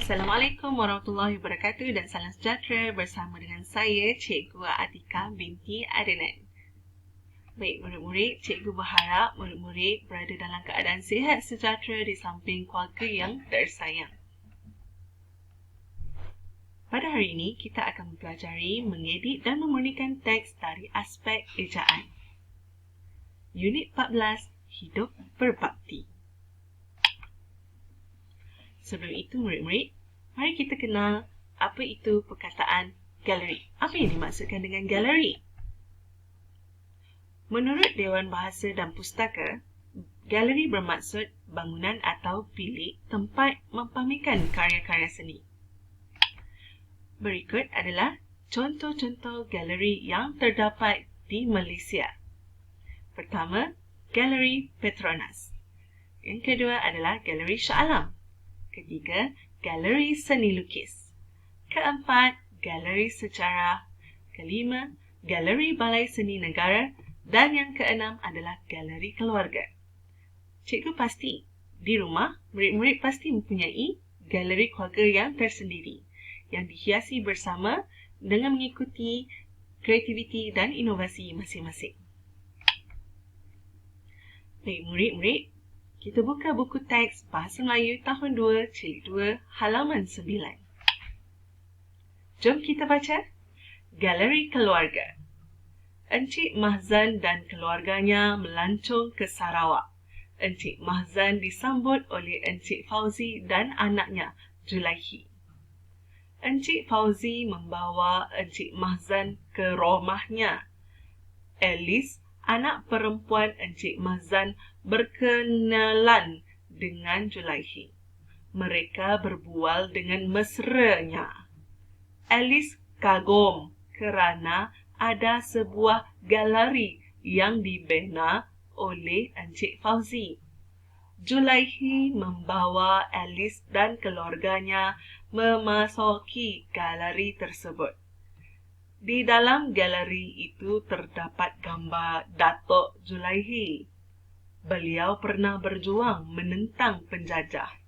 Assalamualaikum warahmatullahi wabarakatuh dan salam sejahtera bersama dengan saya, Cikgu Atika binti Adnan. Baik murid-murid, cikgu berharap murid-murid berada dalam keadaan sihat sejahtera di samping keluarga yang tersayang. Pada hari ini, kita akan mempelajari mengedit dan memurnikan teks dari aspek ejaan. Unit 14, Hidup Berbakti. Sebelum itu murid-murid, mari kita kenal apa itu perkataan galeri. Apa yang dimaksudkan dengan galeri? Menurut Dewan Bahasa dan Pustaka, galeri bermaksud bangunan atau bilik tempat mempamerkan karya-karya seni. Berikut adalah contoh-contoh galeri yang terdapat di Malaysia. Pertama, Galeri Petronas. Yang kedua adalah Galeri Shah Alam. Ketiga, Galeri Seni Lukis. Keempat, Galeri Sejarah. Kelima, Galeri Balai Seni Negara. Dan yang keenam adalah Galeri Keluarga. Cikgu pasti, di rumah, murid-murid pasti mempunyai galeri keluarga yang tersendiri, yang dihiasi bersama dengan mengikuti kreativiti dan inovasi masing-masing. Baik murid-murid, kita buka buku teks Bahasa Melayu tahun 2, Jilid 2, halaman 9. Jom kita baca. Galeri Keluarga. Encik Mahzan dan keluarganya melancong ke Sarawak. Encik Mahzan disambut oleh Encik Fauzi dan anaknya, Julaihi. Encik Fauzi membawa Encik Mahzan ke rumahnya. Alice, anak perempuan Encik Mahzan, berkenalan dengan Julaihi. Mereka berbual dengan mesranya. Alice kagum kerana ada sebuah galeri yang dibina oleh Encik Fauzi. Julaihi membawa Alice dan keluarganya memasuki galeri tersebut. Di dalam galeri itu terdapat gambar Datuk Julaihi. Beliau pernah berjuang menentang penjajah.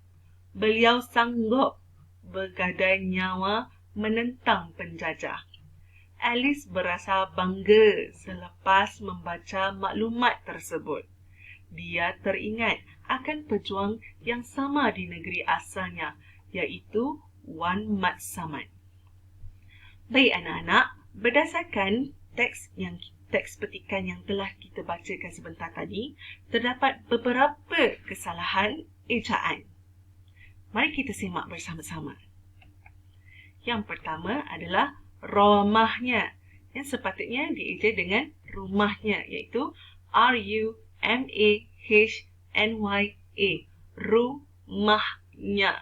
Beliau sanggup bergadai nyawa menentang penjajah. Alice berasa bangga selepas membaca maklumat tersebut. Dia teringat akan pejuang yang sama di negeri asalnya, iaitu Wan Mat Saman. Baik anak-anak, berdasarkan teks petikan yang telah kita bacakan sebentar tadi, terdapat beberapa kesalahan ejaan. Mari kita simak bersama-sama. Yang pertama adalah rumahnya, yang sepatutnya dieja dengan rumahnya, iaitu R-U-M-A-H-N-Y-A, rumahnya.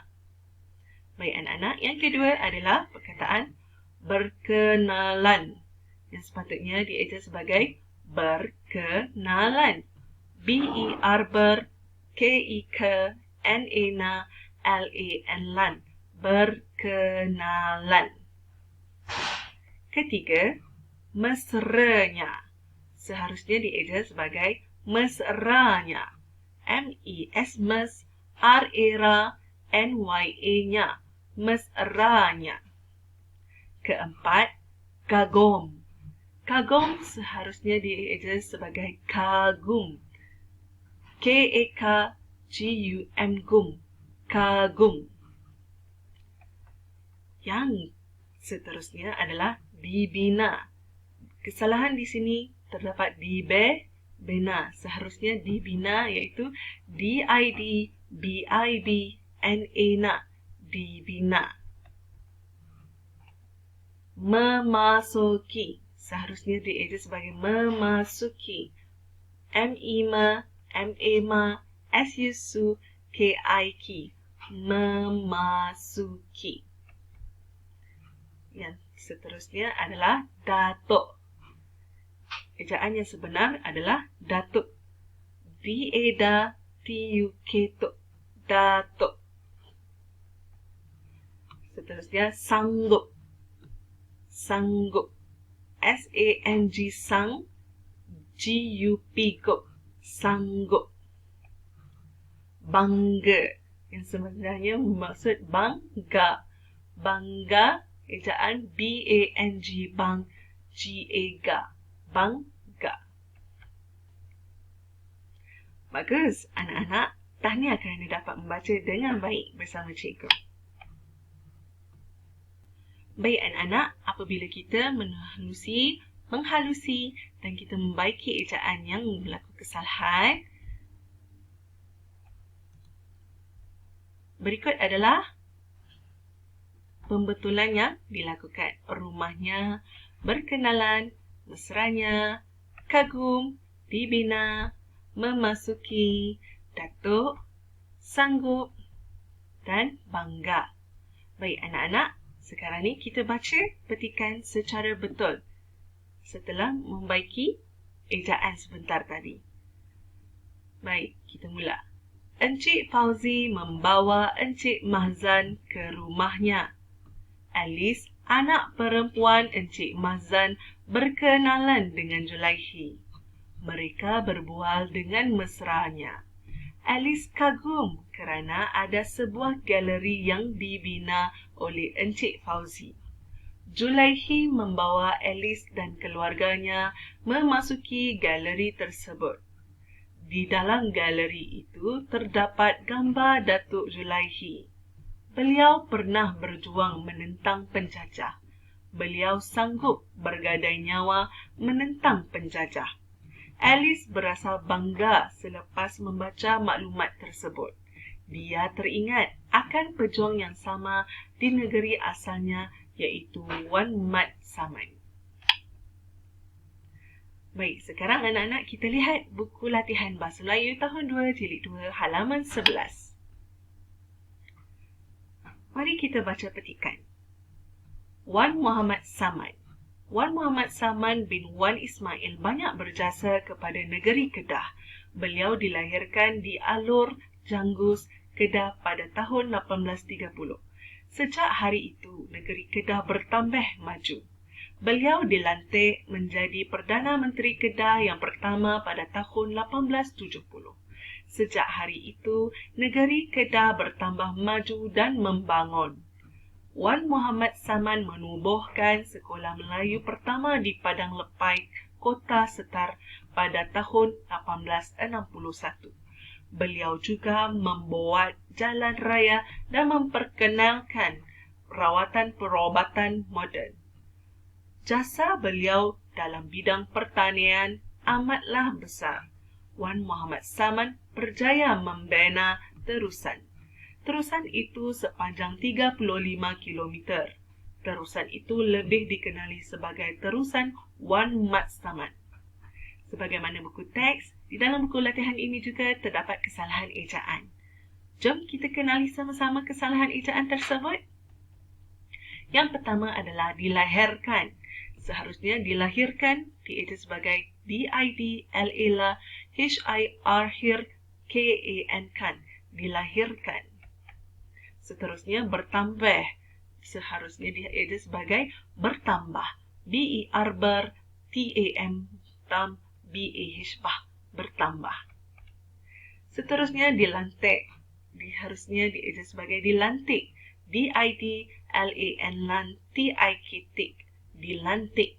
Baik anak-anak, yang kedua adalah perkataan berkenalan, yang sepatutnya dieja sebagai berkenalan. B-E-R ber, K-E-K-N-A-L-A-N, berkenalan. Ketiga, mesranya. Seharusnya dieja sebagai mesranya. M-E-S mes, R-A-N-Y-A-nya, mesranya. Keempat, kagum. Kagum seharusnya dieja sebagai kagum. K-A-K-G-U-M, gum, kagum. Yang seterusnya adalah dibina. Kesalahan di sini terdapat dibina. Seharusnya dibina, iaitu D-I-D-B-I-B-N-A, dibina. Memasuki. Seharusnya dieja sebagai memasuki. M-E-M-A, M-A-M-A, S-U-K-I-K, memasuki. Yang seterusnya adalah Datuk. Ejaan yang sebenar adalah Datuk. D-A-T-U-K, Datuk. Seterusnya sanggup. Sanggup. S-A-N-G, sang, G-U-P, gup, sanggup. Bangga. yang sebenarnya bermaksud bangga. Bangga, ejaan B-A-N-G, bang, G-A-G-A, bangga. Bagus, anak-anak. Tahniah kerana dapat membaca dengan baik bersama cikgu. Baik anak-anak, apabila kita menghalusi dan kita membaiki ejaan yang berlaku kesalahan, berikut adalah pembetulan yang dilakukan. Rumahnya, berkenalan, mesranya, kagum, dibina, memasuki, datuk, sanggup, dan bangga. Baik anak-anak, sekarang ni kita baca petikan secara betul setelah membaiki ejaan sebentar tadi. Baik, kita mula. Encik Fauzi membawa Encik Mahzan ke rumahnya. Alice, anak perempuan Encik Mahzan, berkenalan dengan Julaihi. Mereka berbual dengan mesranya. Alice kagum kerana ada sebuah galeri yang dibina oleh Encik Fauzi. Julaihi membawa Alice dan keluarganya memasuki galeri tersebut. Di dalam galeri itu terdapat gambar Datuk Julaihi. Beliau pernah berjuang menentang penjajah. Beliau sanggup bergadai nyawa menentang penjajah. Alice berasa bangga selepas membaca maklumat tersebut. Dia teringat akan pejuang yang sama di negeri asalnya, iaitu Wan Mat Saman. Baik, sekarang anak-anak kita lihat buku latihan Bahasa Melayu tahun 2, jilid 2, halaman 11. Mari kita baca petikan. Wan Muhammad Saman. Wan Muhammad Saman bin Wan Ismail banyak berjasa kepada negeri Kedah. Beliau dilahirkan di Alor, Janggus, Kedah pada tahun 1830. Sejak hari itu, negeri Kedah bertambah maju. Beliau dilantik menjadi Perdana Menteri Kedah yang pertama pada tahun 1870. Sejak hari itu, negeri Kedah bertambah maju dan membangun. Wan Muhammad Saman menubuhkan sekolah Melayu pertama di Padang Lepai, Kota Setar pada tahun 1861. Beliau juga membuat jalan raya dan memperkenalkan perawatan perubatan moden. Jasa beliau dalam bidang pertanian amatlah besar. Wan Muhammad Saman berjaya membina terusan. Terusan itu sepanjang 35 km. Terusan itu lebih dikenali sebagai terusan Wan Mat Saman. Sebagaimana buku teks, di dalam buku latihan ini juga terdapat kesalahan ejaan. Jom kita kenali sama-sama kesalahan ejaan tersebut. Yang pertama adalah dilahirkan. Seharusnya dilahirkan dieja sebagai D-I-D-L-A-L H-I-R-K-A-N kan. Dilahirkan. Seterusnya bertambah. Seharusnya dieja sebagai bertambah. B-E-R ber T-A-M tam B-A-H bah. Bertambah. Seterusnya dilantik. Harusnya dieja sebagai dilantik. D-I-D-L-A-N lan T-I-K-T. Dilantik.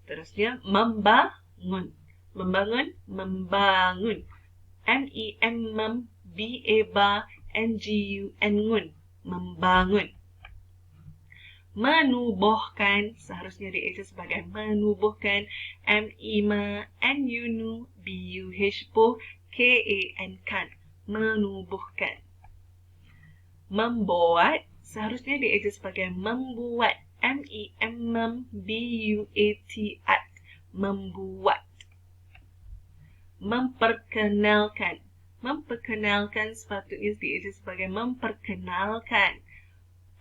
Seterusnya membangun. Membangun, membangun. M-E-M-B-A-B-A-N-G-U-N. Membangun. Menubuhkan, seharusnya dieja sebagai menubuhkan. M-E-M-N-U-B-U-H-K-A-N kan. Menubuhkan. Membuat, seharusnya dieja sebagai membuat. M-E-M-M-B-U-A-T-at. Membuat. Memperkenalkan. Memperkenalkan sepatutnya dieja sebagai memperkenalkan.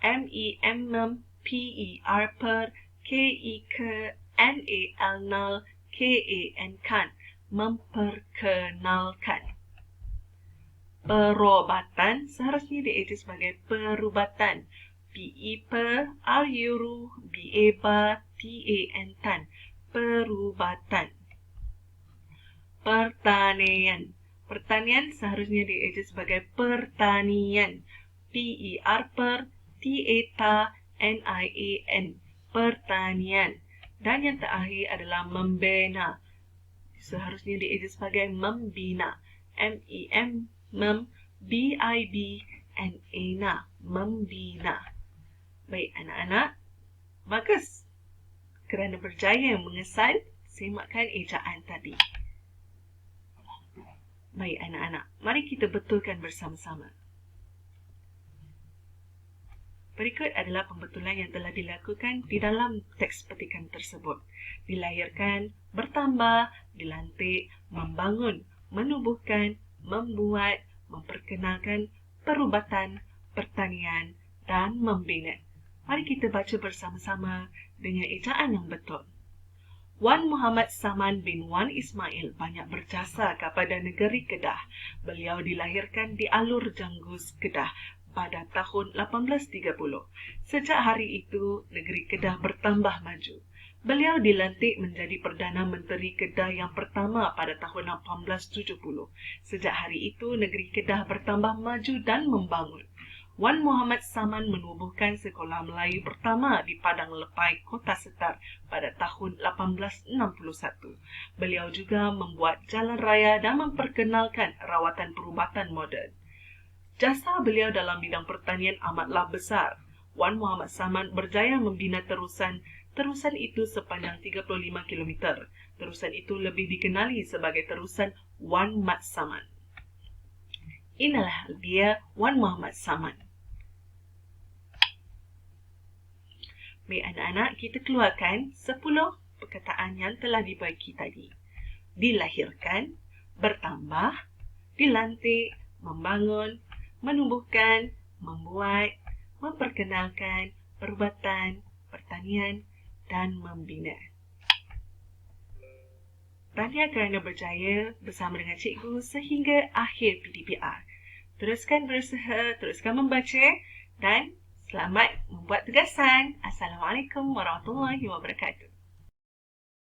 M-E-M-M-P-E-R per K-E-K-N-A-L-N K-A-N memperkenalkan. Perubatan seharusnya dieja sebagai perubatan. P-E-Per-R-U-B-A-B-T-A-N tan. Perubatan. Pertanian. Pertanian seharusnya dieja sebagai pertanian. P-E-R per, T-A-T-A, N-I-A-N. Pertanian. Dan yang terakhir adalah membina. Seharusnya dieja sebagai membina. M-E-M, mem, B-I-B-N-A, membina. Baik anak-anak, bagus kerana berjaya mengesan. Semakkan ejaan tadi. Baik anak-anak, mari kita betulkan bersama-sama. Berikut adalah pembetulan yang telah dilakukan di dalam teks petikan tersebut. Dilahirkan, bertambah, dilantik, membangun, menubuhkan, membuat, memperkenalkan, perubatan, pertanian, dan membina. Mari kita baca bersama-sama dengan ejaan yang betul. Wan Muhammad Saman bin Wan Ismail banyak berjasa kepada negeri Kedah. Beliau dilahirkan di Alur Janggus, Kedah pada tahun 1830. Sejak hari itu, negeri Kedah bertambah maju. Beliau dilantik menjadi Perdana Menteri Kedah yang pertama pada tahun 1870. Sejak hari itu, negeri Kedah bertambah maju dan membangun. Wan Muhammad Saman menubuhkan sekolah Melayu pertama di Padang Lepai, Kota Setar pada tahun 1861. Beliau juga membuat jalan raya dan memperkenalkan rawatan perubatan moden. Jasa beliau dalam bidang pertanian amatlah besar. Wan Muhammad Saman berjaya membina terusan itu sepanjang 35 km. Terusan itu lebih dikenali sebagai terusan Wan Mat Saman. Inilah dia Wan Muhammad Saman. Baik anak-anak, kita keluarkan 10 perkataan yang telah dibagi tadi. Dilahirkan, bertambah, dilantik, membangun, menumbuhkan, membuat, memperkenalkan, perubatan, pertanian, dan membina. Tahniah kerana berjaya bersama dengan cikgu sehingga akhir PDPR. Teruskan berusaha, teruskan membaca dan selamat membuat tugasan. Assalamualaikum warahmatullahi wabarakatuh.